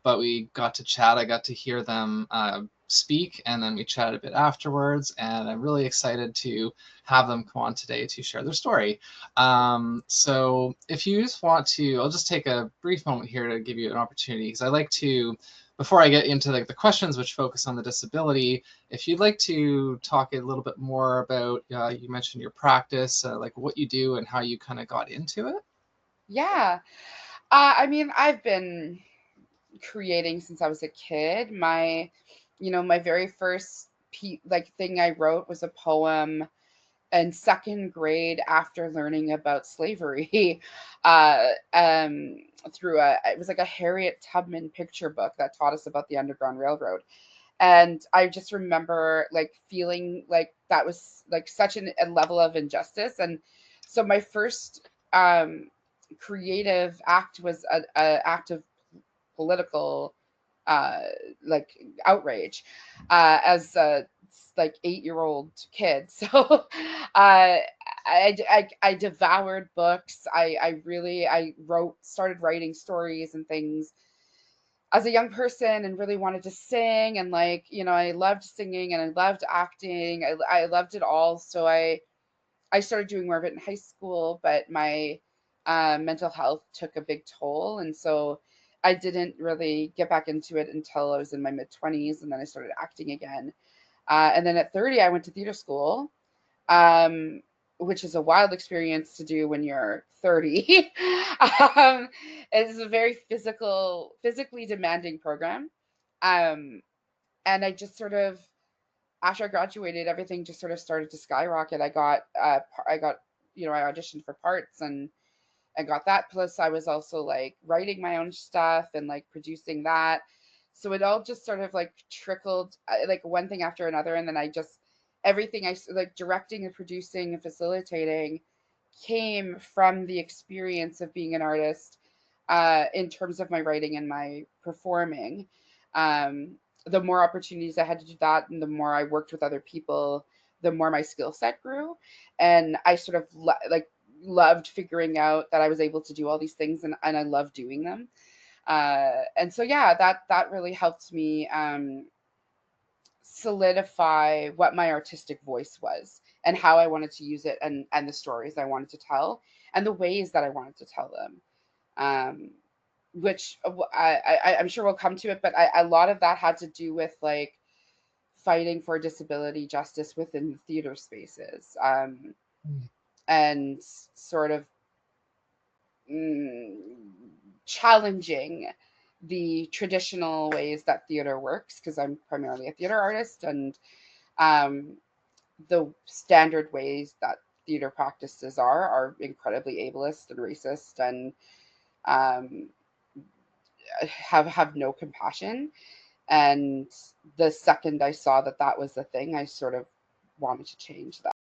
but we got to chat. I got to hear them speak, and then we chatted a bit afterwards, and I'm really excited to have them come on today to share their story. So if you just want to, I'll just take a brief moment here to give you an opportunity, because I like to, before I get into like the questions which focus on the disability, if you'd like to talk a little bit more about, you mentioned your practice, like what you do and how you kind of got into it. Yeah. I mean, I've been creating since I was a kid. My very first thing I wrote was a poem in second grade after learning about slavery, uh, um, through it was like a Harriet Tubman picture book that taught us about the Underground Railroad. And I just remember like feeling like that was like such a level of injustice. And so my first creative act was a act of political uh like outrage as a like 8-year-old kid. So I devoured books. I started writing stories and things as a young person, and really wanted to sing, and I loved singing and I loved acting. I loved it all. So I started doing more of it in high school, but my mental health took a big toll. And so I didn't really get back into it until I was in my mid 20s. And then I started acting again. And then at 30, I went to theater school, um, which is a wild experience to do when you're 30. um, it's a very physically demanding program. Um, and I just sort of, after I graduated, everything just sort of started to skyrocket. I auditioned for parts, and I got that. Plus, I was also like writing my own stuff and like producing that. So it all just sort of like trickled, like one thing after another. And then everything like directing and producing and facilitating came from the experience of being an artist, in terms of my writing and my performing. Um, the more opportunities I had to do that, and the more I worked with other people, the more my skill set grew. And I sort of loved figuring out that I was able to do all these things, and I love doing them. And so yeah, that really helped me solidify what my artistic voice was and how I wanted to use it, and the stories I wanted to tell and the ways that I wanted to tell them. Um, which I'm sure we'll come to it, but a lot of that had to do with like fighting for disability justice within theater spaces, and sort of mm, challenging the traditional ways that theater works, because I'm primarily a theater artist, and um, the standard ways that theater practices are incredibly ableist and racist, and um, have no compassion. And the second I saw that that was the thing, I sort of wanted to change that.